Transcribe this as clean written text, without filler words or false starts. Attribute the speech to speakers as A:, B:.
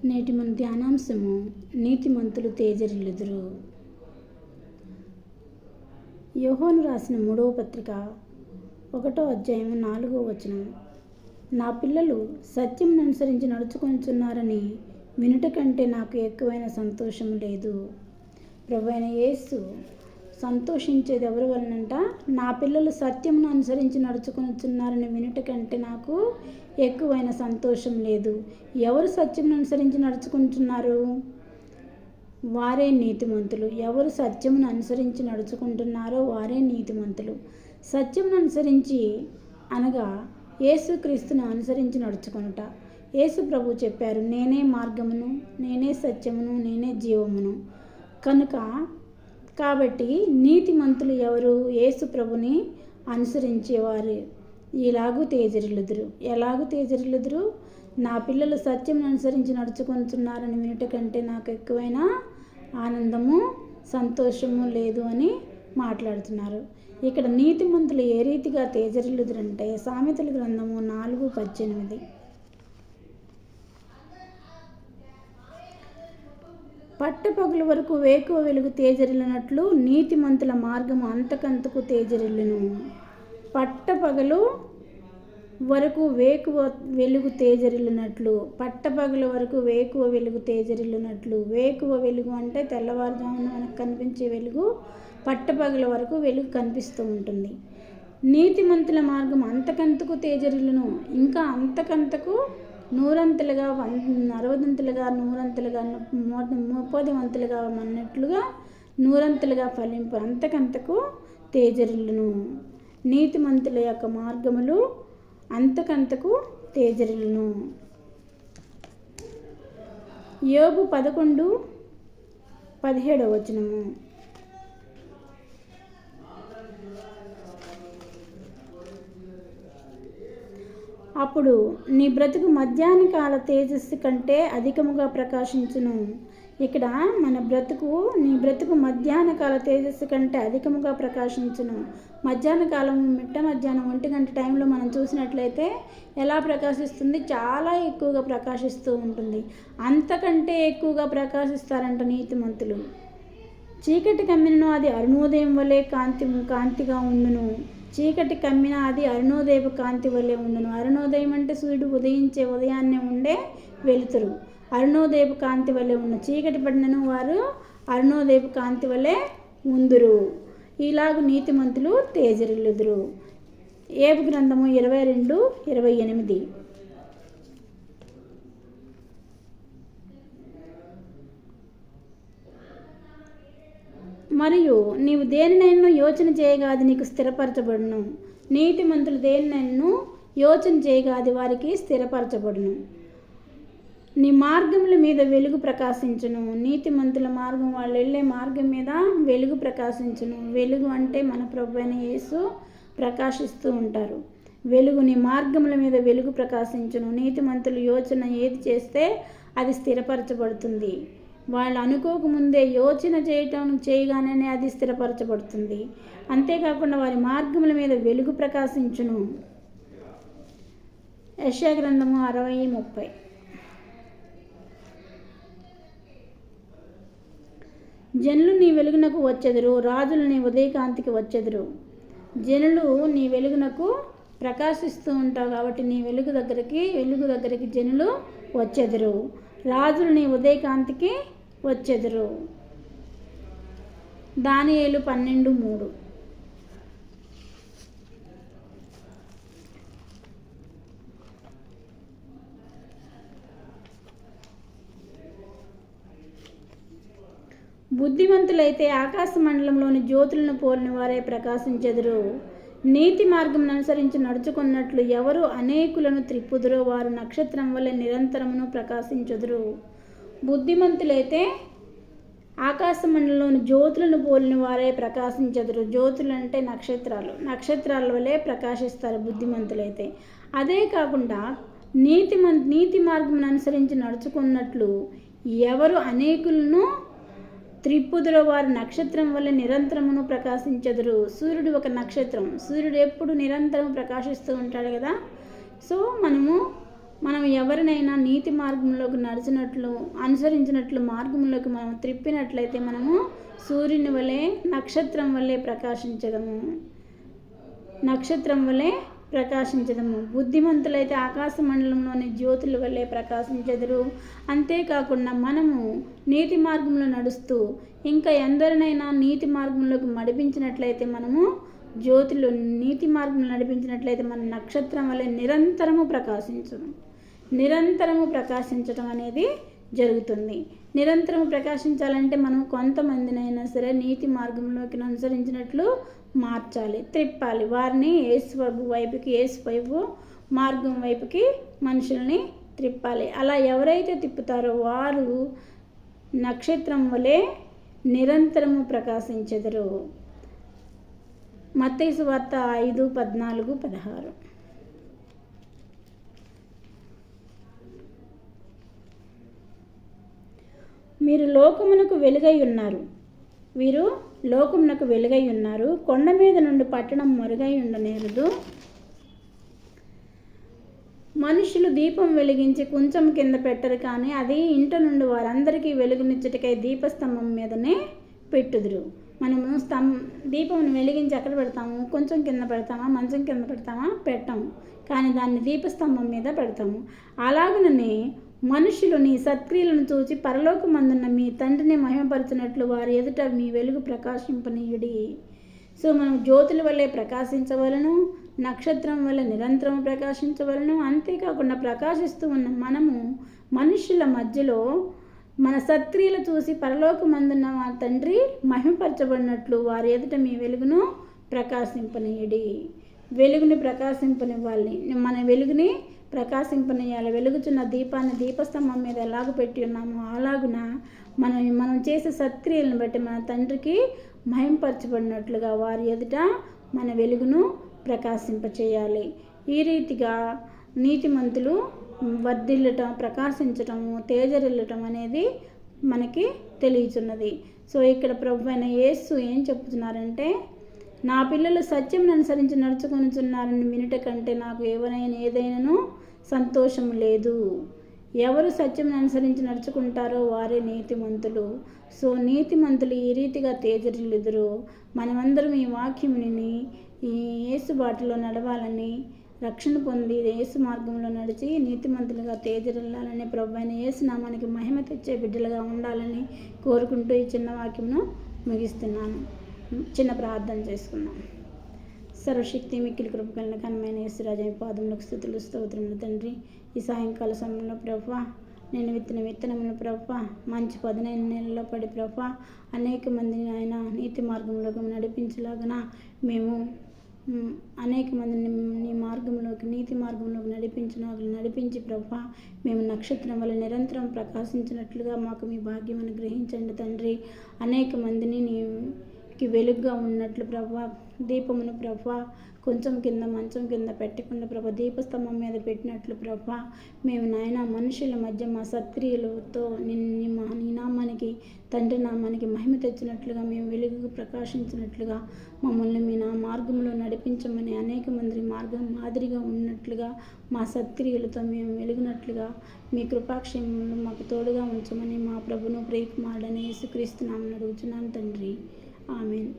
A: నేటి మన ధ్యానాంశము నీతిమంతులు తేజరిల్లుదురు. యోహాను రాసిన 3వ పత్రిక 1వ అధ్యాయం 4వ వచనం. నా పిల్లలు సత్యమును అనుసరించి నడుచుకొనుచున్నారని వినుట కంటే నాకు ఎక్కువైన సంతోషము లేదు. ప్రభువైన యేసు సంతోషించేది ఎవరి వలనంట? నా పిల్లలు సత్యమును అనుసరించి నడుచుకొనుచున్నారని వినుట కంటే నాకు ఎక్కువైన సంతోషం లేదు. ఎవరు సత్యమును అనుసరించి నడుచుకుంటున్నారు? వారే నీతిమంతులు. ఎవరు సత్యమును అనుసరించి నడుచుకుంటున్నారో వారే నీతిమంతులు. సత్యమును అనుసరించి అనగా యేసుక్రీస్తును అనుసరించి నడుచుకొనుట. యేసు ప్రభు చెప్పారు, నేనే మార్గమును, నేనే సత్యమును, నేనే జీవమును. కాబట్టి నీతిమంతులు ఎవరు? యేసు ప్రభుని అనుసరించేవారు ఇలాగూ తేజరిల్లుదురు. ఎలాగూ తేజరిల్లుదురు? నా పిల్లలు సత్యం అనుసరించి నడుచుకుంటున్నారని వినుట కంటే నాకు ఎక్కువైన ఆనందము, సంతోషము లేదు అని మాట్లాడుతున్నారు. ఇక్కడ నీతిమంతులు ఏ రీతిగా తేజరిల్లుదురంటే సామెతల గ్రంథము 4:18. పట్టపగలు వరకు వేకువ వెలుగు తేజరిల్లినట్లు నీతిమంతుల మార్గము అంతకంతకు తేజరిల్లును. పట్టపగలు వరకు వేకువ వెలుగు తేజరిల్లినట్లు, పట్టపగలు వరకు వేకువ వెలుగు తేజరిల్లినట్లు. వేకువ వెలుగు అంటే తెల్లవారుజామున మనకు కనిపించే వెలుగు. పట్టపగల వరకు వెలుగు కనిపిస్తూ ఉంటుంది. నీతిమంతుల మార్గం అంతకంతకు తేజరిల్లును. ఇంకా అంతకంతకు నూరంతలుగా, 60 నూరంతలుగా, 30 అన్నట్లుగా నూరంతలుగా ఫలింపు అంతకంతకు తేజరిల్లును. నీతిమంతుల యొక్క మార్గములు అంతకంతకు తేజరిల్లును. యోబు 11:17 వచనము. అప్పుడు నీ బ్రతుకు మధ్యాహ్న కాల తేజస్సు కంటే అధికముగా ప్రకాశించును. ఇక్కడ నీ బ్రతుకు మధ్యాహ్న కాల తేజస్సు కంటే అధికముగా ప్రకాశించును. మధ్యాహ్న కాలం, మిట్ట మధ్యాహ్నం 1 గంట టైంలో మనం చూసినట్లయితే ఎలా ప్రకాశిస్తుంది? చాలా ఎక్కువగా ప్రకాశిస్తూ ఉంటుంది. అంతకంటే ఎక్కువగా ప్రకాశిస్తారంట నీతిమంతులు. చీకటి కమ్మినను అది అరుణోదయం వలె కాంతిగా ఉండును. చీకటి కమ్మిన అది అరుణోదయపు కాంతి వలె ఉండును. అరుణోదయం అంటే సూర్యుడు ఉదయించే ఉదయాన్నే ఉండే వెలుతురు. అరుణోదయపు కాంతి వలె ఉన్న చీకటి పడినను వారు అరుణోదయపు కాంతి వలె ఉందురు. ఇలాగు నీతిమంతులు తేజరిల్లుదురు. యోబు గ్రంథము 22:28. మరియు నీవు దేనినైనా యోచన చేయగా అది నీకు స్థిరపరచబడును. నీతిమంతులు దేనినైనా యోచన చేయగా అది వారికి స్థిరపరచబడును. నీ మార్గముల మీద వెలుగు ప్రకాశించును. నీతిమంతుల మార్గం, వాళ్ళు వెళ్ళే మార్గం మీద వెలుగు ప్రకాశించును. వెలుగు అంటే మన ప్రభువైన యేసు ప్రకాశిస్తూ ఉంటారు. వెలుగు, నీ మార్గముల మీద వెలుగు ప్రకాశించును. నీతిమంతులు యోచన ఏది చేస్తే అది స్థిరపరచబడుతుంది. వాళ్ళు అనుకోకముందే యోచన చేయగానే అది స్థిరపరచబడుతుంది. అంతేకాకుండా వారి మార్గముల మీద వెలుగు ప్రకాశించును. యెషయా గ్రంథము 60:30. జనులు నీ వెలుగునకు వచ్చెదరు, రాజులు నీ ఉదయకాంతికి వచ్చెదరు. జనులు నీ వెలుగునకు ప్రకాశిస్తూ ఉంటావు కాబట్టి నీ వెలుగు దగ్గరికి జనులు వచ్చెదరు. రాజులు నీ ఉదయకాంతికి వచ్చెదరు. దానియేలు 12:3. బుద్ధిమంతులైతే ఆకాశ మండలంలోని జ్యోతులను పోలిన వారే ప్రకాశించెదరు. నీతి మార్గం అనుసరించి నడుచుకున్నట్లు ఎవరు అనేకులను త్రిప్పుదురో వారు నక్షత్రం వలె నిరంతరమును ప్రకాశించుదురు. బుద్ధిమంతులైతే ఆకాశ మండలంలోని జ్యోతులను పోలిన వారే ప్రకాశించెదరు. జ్యోతులు అంటే నక్షత్రాల వలె ప్రకాశిస్తారు బుద్ధిమంతులైతే. అదే కాకుండా నీతి మార్గం అనుసరించి నడుచుకున్నట్లు ఎవరు అనేకులను త్రిప్పుదురో వారు నక్షత్రం వల్ల నిరంతరమును ప్రకాశించెదరు. సూర్యుడు ఒక నక్షత్రం. సూర్యుడు ఎప్పుడు నిరంతరం ప్రకాశిస్తూ ఉంటాడు కదా. సో మనము మనం ఎవరినైనా నీతి మార్గంలోకి అనుసరించినట్లు మార్గంలోకి మనం త్రిప్పినట్లయితే మనము సూర్యుని వలె నక్షత్రం వలె ప్రకాశించదము. బుద్ధిమంతులైతే ఆకాశ మండలంలోని జ్యోతుల వల్లే ప్రకాశించెదరు. అంతేకాకుండా మనము నీతి మార్గంలో నడుస్తూ ఇంకా ఎందరినైనా నీతి మార్గంలోకి నడిపించినట్లయితే మనము నీతి మార్గంలో నడిపించినట్లయితే మన నక్షత్రం వల్లే నిరంతరము ప్రకాశించడం అనేది జరుగుతుంది. నిరంతరం ప్రకాశించాలంటే మనం కొంతమందినైనా సరే నీతి మార్గంలోకి అనుసరించినట్లు త్రిప్పాలి. వారిని యేసు వైపు మార్గం వైపుకి మనుషుల్ని త్రిప్పాలి. అలా ఎవరైతే తిప్పుతారో వారు నక్షత్రం వలె నిరంతరము ప్రకాశించెదరు. మత్తయి సువార్త 5:14-16. వీరు లోకమునకు వెలుగై ఉన్నారు. కొండ మీద నుండి పట్టణం మరుగై ఉండనేరదు. మనుషులు దీపం వెలిగించి కొంచెం కింద పెట్టరు, కానీ అది ఇంట నుండి వారందరికీ వెలుగునిచ్చుటకై దీపస్తంభం మీదనే పెట్టుదురు. మనము దీపం వెలిగించి ఎక్కడ పెడతాము? కొంచెం కింద పెడతామా? మంచం కింద పెడతామా? పెట్టాము. కానీ దాన్ని దీపస్తంభం మీద పెడతాము. అలాగనే మనుషులు నీ సత్క్రియలను చూచి పరలోకమందున్న మీ తండ్రిని మహిమపరచినట్లు వారి ఎదుట మీ వెలుగు ప్రకాశింపనీయుడి. సో మనం జ్యోతుల వల్లే ప్రకాశించవలను, నక్షత్రం వల్ల నిరంతరం ప్రకాశించవలను. అంతేకాకుండా ప్రకాశిస్తూ ఉన్న మనము మనుషుల మధ్యలో మన సత్క్రియలు చూసి పరలోకమందున్న మా తండ్రి మహిమపరచబడినట్లు వారి ఎదుట మీ వెలుగును ప్రకాశింపనీయుడి. వెలుగుని ప్రకాశింపనివ్వాలి, మన వెలుగుని ప్రకాశింపనీయాలి. వెలుగుచున్న దీపాన్ని దీపస్తంభం మీద ఎలాగ పెట్టి ఉన్నామో అలాగున మనం చేసే సత్క్రియలను బట్టి మన తండ్రికి మహింపరచబడినట్లుగా వారి ఎదుట మన వెలుగును ప్రకాశింపచేయాలి. ఈ రీతిగా నీతిమంతులు వర్ధిల్లటం, ప్రకాశించటము, తేజరిల్లటం అనేది మనకి తెలియచున్నది. సో ఇక్కడ ప్రభువైన యేసు ఏం చెప్తున్నారంటే, నా పిల్లలు సత్యం అనుసరించి నడుచుకొనుచున్నారని వినుట కంటే నాకు ఏదైనాను సంతోషం లేదు. ఎవరు సత్యం అనుసరించి నడుచుకుంటారో వారే నీతిమంతులు. సో నీతిమంతులు ఈ రీతిగా తేజరిల్లుదురు. మనమందరం ఈ వాక్యముని ఈ యేసు బాటలో నడవాలని, రక్షణ పొంది యేసు మార్గంలో నడిచి నీతిమంతులుగా తేజరిల్లాలని, ప్రభువైన యేసు నామానికి మహిమ తెచ్చే బిడ్డలుగా ఉండాలని కోరుకుంటూ ఈ చిన్న వాక్యమును ముగిస్తున్నాను. చిన్న ప్రార్థన చేసుకున్నాం. సర్వశక్తి మిక్కిలి కృప కలిగిన ఘనమైన యేసురాజు పాదములకు స్తుతులు స్తోత్రములు తండ్రి. ఈ సాయంకాల సమయంలో ప్రభువా నేను విత్తనములు ప్రభువా మంచి 15 నెలల్లో పడి ప్రభువా అనేక మందిని ఆయన నీతి మార్గంలోకి నడిపించలాగన మేము అనేక మందిని నీ మార్గంలోకి నీతి మార్గంలోకి నడిపించి ప్రభువా మేము నక్షత్రం వల్ల నిరంతరం ప్రకాశించినట్లుగా మాకు మీ భాగ్యం అనుగ్రహించండి తండ్రి. అనేక మందిని నీకి వెలుగుగా ఉన్నట్లు ప్రభువా దీపమును ప్రభువా కొంచెం కింద మంచం కింద పెట్టకుండా ప్రభా దీపస్తంభం మీద పెట్టినట్లు ప్రభా మేము నాయన మనుషుల మధ్య మా సత్క్రియలతో నీ నామానికి తండ్రి నామానికి మహిమ తెచ్చినట్లుగా మేము వెలుగు ప్రకాశించినట్లుగా మమ్మల్ని మీ నా మార్గంలో నడిపించమని అనేక మంది మాదిరిగా ఉన్నట్లుగా మా సత్క్రియలతో మేము వెలుగునట్లుగా మీ కృపాక్షేమంలో మాకు తోడుగా ఉంచమని మా ప్రభును ప్రియకుమారుడైన యేసుక్రీస్తు నామమున అడుగుచున్నాను తండ్రి. ఆమేన్.